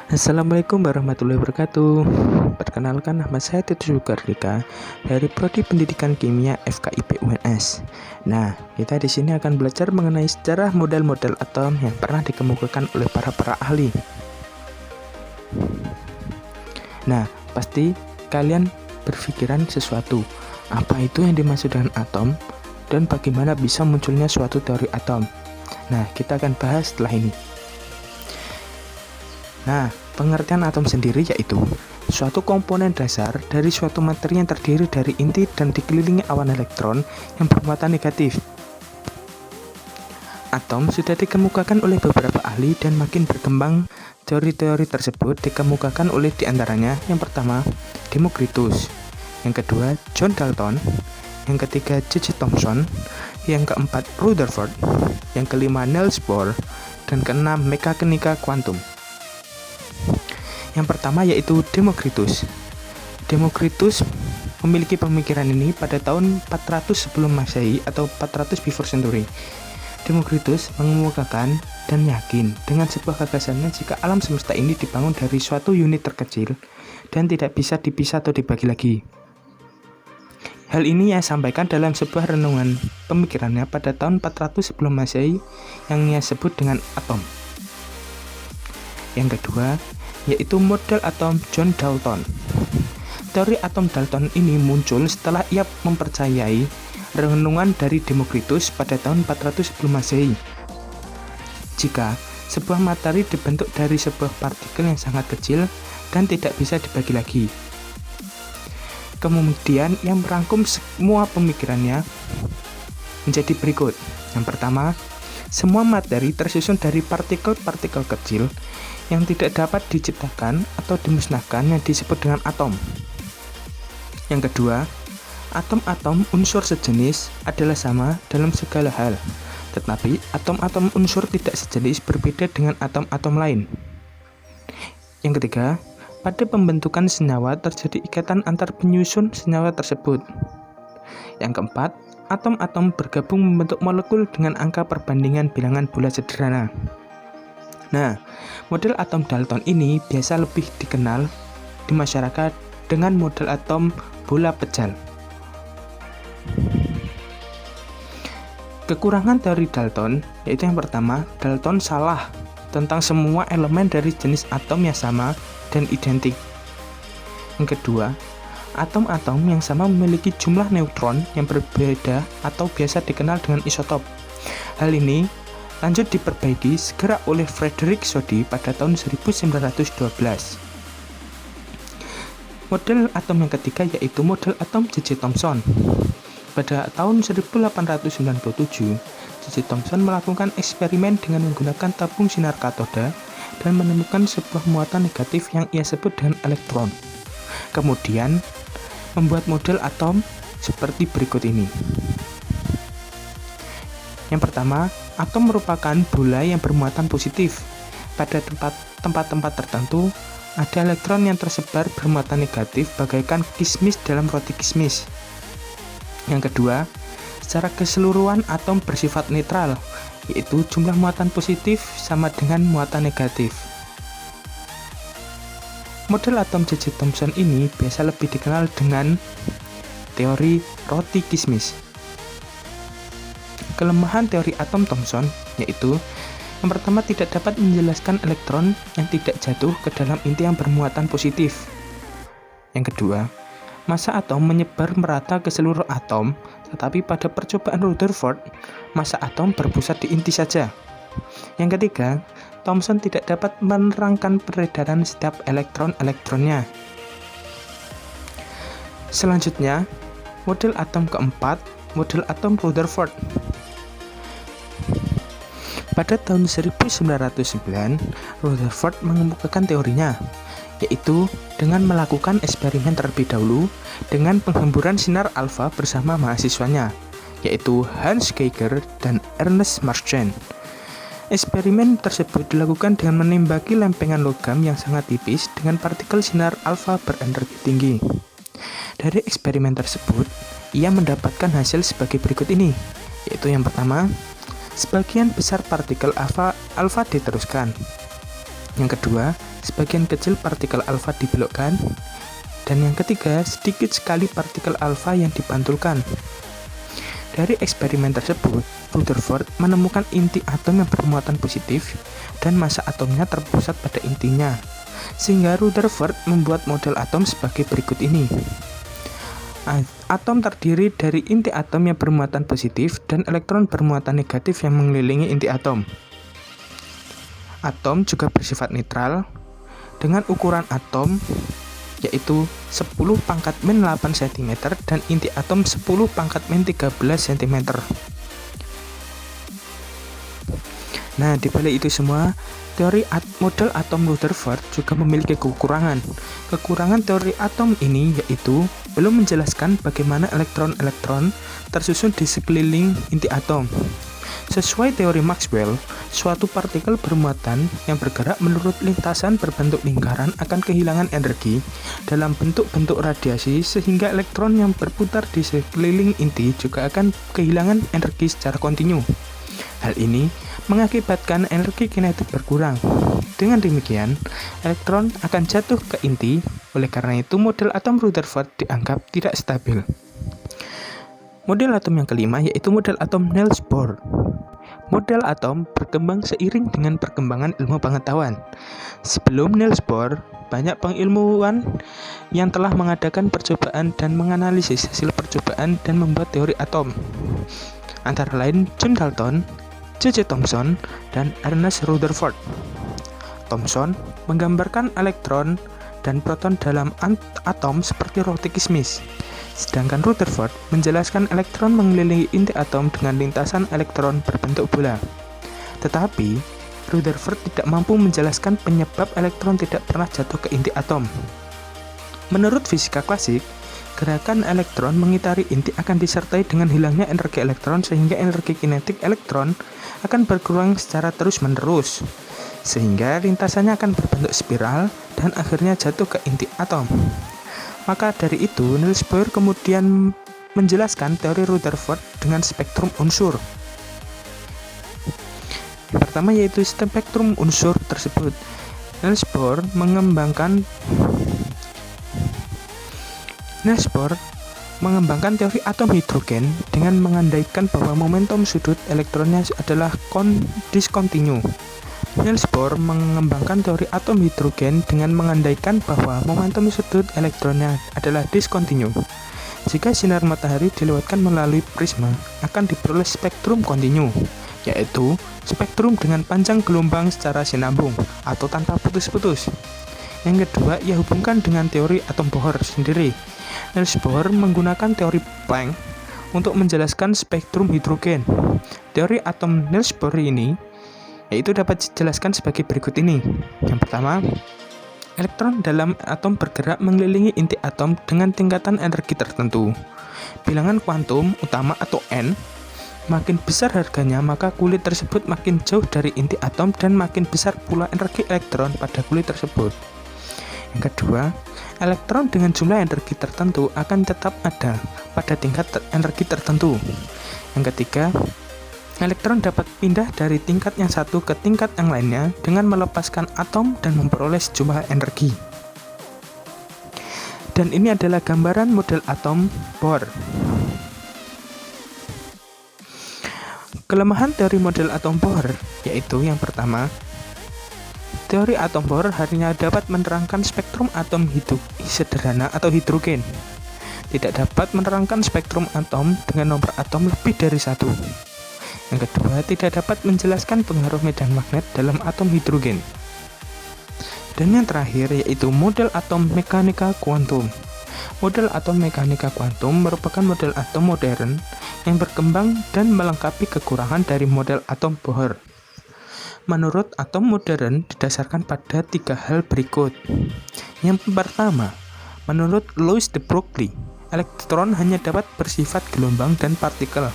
Assalamualaikum warahmatullahi wabarakatuh. Perkenalkan, nama saya Titus Zulkarnika dari Prodi Pendidikan Kimia FKIP UNS. Nah, kita di sini akan belajar mengenai sejarah model-model atom yang pernah dikemukakan oleh para ahli. Nah, pasti kalian berpikiran sesuatu. Apa itu yang dimaksud dengan atom dan bagaimana bisa munculnya suatu teori atom? Nah, kita akan bahas setelah ini. Nah, pengertian atom sendiri yaitu suatu komponen dasar dari suatu materi yang terdiri dari inti dan dikelilingi awan elektron yang bermuatan negatif. Atom sudah dikemukakan oleh beberapa ahli dan makin berkembang. Teori-teori tersebut dikemukakan oleh diantaranya yang pertama, Democritus, yang kedua, John Dalton, yang ketiga, J.J. Thomson, yang keempat, Rutherford, yang kelima, Niels Bohr, dan keenam, mekanika kuantum. Yang pertama yaitu Democritus. Democritus memiliki pemikiran ini pada tahun 400 sebelum Masehi atau 400 before century. Democritus mengemukakan dan yakin dengan sebuah gagasannya jika alam semesta ini dibangun dari suatu unit terkecil dan tidak bisa dipisah atau dibagi lagi. Hal ini ia sampaikan dalam sebuah renungan pemikirannya pada tahun 400 sebelum Masehi yang ia sebut dengan atom. Yang kedua yaitu model atom John Dalton. Teori atom Dalton ini muncul setelah ia mempercayai renungan dari Democritus pada tahun 400 sebelum Masehi. Jika sebuah materi dibentuk dari sebuah partikel yang sangat kecil dan tidak bisa dibagi lagi. Kemudian ia merangkum semua pemikirannya menjadi berikut. Yang pertama, semua materi tersusun dari partikel-partikel kecil yang tidak dapat diciptakan atau dimusnahkan yang disebut dengan atom. Yang kedua, atom-atom unsur sejenis adalah sama dalam segala hal, tetapi atom-atom unsur tidak sejenis berbeda dengan atom-atom lain. Yang ketiga, pada pembentukan senyawa terjadi ikatan antar penyusun senyawa tersebut. Yang keempat, atom-atom bergabung membentuk molekul dengan angka perbandingan bilangan bulat sederhana. Nah, model atom Dalton ini biasa lebih dikenal di masyarakat dengan model atom bola pejal. Kekurangan teori Dalton yaitu yang pertama, Dalton salah tentang semua elemen dari jenis atom yang sama dan identik. Yang kedua, atom-atom yang sama memiliki jumlah neutron yang berbeda atau biasa dikenal dengan isotop. Hal ini lanjut diperbaiki segera oleh Frederick Soddy pada tahun 1912. Model atom yang ketiga yaitu model atom J.J. Thomson. Pada tahun 1897, J.J. Thomson melakukan eksperimen dengan menggunakan tabung sinar katoda dan menemukan sebuah muatan negatif yang ia sebut dengan elektron. Kemudian, membuat model atom seperti berikut ini. Yang pertama, atom merupakan bola yang bermuatan positif. Pada tempat-tempat tertentu, ada elektron yang tersebar bermuatan negatif bagaikan kismis dalam roti kismis. Yang kedua, secara keseluruhan atom bersifat netral, yaitu jumlah muatan positif sama dengan muatan negatif. Model atom J.J. Thomson ini biasa lebih dikenal dengan teori roti kismis. Kelemahan teori atom Thomson yaitu yang pertama tidak dapat menjelaskan elektron yang tidak jatuh ke dalam inti yang bermuatan positif. Yang kedua, massa atom menyebar merata ke seluruh atom, tetapi pada percobaan Rutherford, massa atom berpusat di inti saja. Yang ketiga, Thomson tidak dapat menerangkan peredaran setiap elektron-elektronnya. Selanjutnya, model atom keempat, model atom Rutherford. Pada tahun 1909, Rutherford mengemukakan teorinya, yaitu dengan melakukan eksperimen terlebih dahulu dengan penghemburan sinar alfa bersama mahasiswanya, yaitu Hans Geiger dan Ernest Marchand. Eksperimen tersebut dilakukan dengan menembaki lempengan logam yang sangat tipis dengan partikel sinar alfa berenergi tinggi. Dari eksperimen tersebut, ia mendapatkan hasil sebagai berikut ini, yaitu yang pertama, sebagian besar partikel alfa diteruskan. Yang kedua, sebagian kecil partikel alfa dibelokkan. Dan yang ketiga, sedikit sekali partikel alfa yang dipantulkan. Dari eksperimen tersebut, Rutherford menemukan inti atom yang bermuatan positif dan massa atomnya terpusat pada intinya. Sehingga Rutherford membuat model atom sebagai berikut ini. Atom terdiri dari inti atom yang bermuatan positif dan elektron bermuatan negatif yang mengelilingi inti atom. Atom juga bersifat netral dengan ukuran atom yaitu 10⁻⁷ cm dan inti atom 10⁻13 cm. Nah, dibalik itu semua, teori model atom Rutherford juga memiliki kekurangan. Kekurangan teori atom ini yaitu belum menjelaskan bagaimana elektron-elektron tersusun di sekeliling inti atom. Sesuai teori Maxwell, suatu partikel bermuatan yang bergerak menurut lintasan berbentuk lingkaran akan kehilangan energi dalam bentuk-bentuk radiasi, sehingga elektron yang berputar di sekeliling inti juga akan kehilangan energi secara kontinu. Hal ini mengakibatkan energi kinetik berkurang. Dengan demikian, elektron akan jatuh ke inti. Oleh karena itu, model atom Rutherford dianggap tidak stabil. Model atom yang kelima yaitu model atom Niels Bohr. Model atom berkembang seiring dengan perkembangan ilmu pengetahuan. Sebelum Niels Bohr, banyak pengilmuwan yang telah mengadakan percobaan dan menganalisis hasil percobaan dan membuat teori atom. Antara lain John Dalton, J.J. Thomson, dan Ernest Rutherford. Thomson menggambarkan elektron dan proton dalam atom seperti roti kismis. Sedangkan Rutherford menjelaskan elektron mengelilingi inti atom dengan lintasan elektron berbentuk bola. Tetapi, Rutherford tidak mampu menjelaskan penyebab elektron tidak pernah jatuh ke inti atom. Menurut fisika klasik, gerakan elektron mengitari inti akan disertai dengan hilangnya energi elektron, sehingga energi kinetik elektron akan berkurang secara terus-menerus, sehingga lintasannya akan berbentuk spiral dan akhirnya jatuh ke inti atom. Maka dari itu, Niels Bohr kemudian menjelaskan teori Rutherford dengan spektrum unsur. Yang pertama yaitu spektrum unsur tersebut. Niels Bohr mengembangkan teori atom hidrogen dengan mengandaikan bahwa momentum sudut elektronnya adalah diskontinu. Niels Bohr mengembangkan teori atom hidrogen dengan mengandaikan bahwa momentum sudut elektronnya adalah diskontinu. Jika sinar matahari dilewatkan melalui prisma, akan diperoleh spektrum kontinu, yaitu spektrum dengan panjang gelombang secara sinambung atau tanpa putus-putus. Yang kedua, ia hubungkan dengan teori atom Bohr sendiri. Niels Bohr menggunakan teori Planck untuk menjelaskan spektrum hidrogen. Teori atom Niels Bohr ini yaitu dapat dijelaskan sebagai berikut ini. Yang pertama, elektron dalam atom bergerak mengelilingi inti atom dengan tingkatan energi tertentu. Bilangan kuantum utama atau N, makin besar harganya maka kulit tersebut makin jauh dari inti atom dan makin besar pula energi elektron pada kulit tersebut. Yang kedua, elektron dengan jumlah energi tertentu akan tetap ada pada tingkat energi tertentu. Yang ketiga, elektron dapat pindah dari tingkat yang satu ke tingkat yang lainnya dengan melepaskan atom dan memperoleh sejumlah energi. Dan ini adalah gambaran model atom Bohr. Kelemahan teori model atom Bohr yaitu yang pertama, teori atom Bohr hanya dapat menerangkan spektrum atom sederhana atau hidrogen. Tidak dapat menerangkan spektrum atom dengan nomor atom lebih dari 1. Yang kedua, tidak dapat menjelaskan pengaruh medan magnet dalam atom hidrogen. Dan yang terakhir yaitu model atom mekanika kuantum. Model atom mekanika kuantum merupakan model atom modern yang berkembang dan melengkapi kekurangan dari model atom Bohr. Menurut atom modern didasarkan pada 3 hal berikut. Yang pertama, menurut Louis de Broglie, elektron hanya dapat bersifat gelombang dan partikel.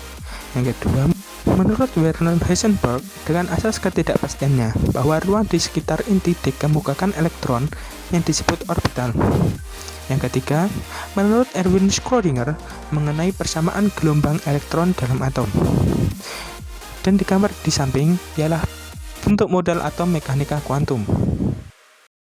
Yang kedua, menurut Werner Heisenberg, dengan asas ketidakpastiannya bahwa ruang di sekitar inti dikemukakan elektron yang disebut orbital. Yang ketiga, menurut Erwin Schrödinger mengenai persamaan gelombang elektron dalam atom. Dan di gambar di samping ialah bentuk model atom mekanika kuantum.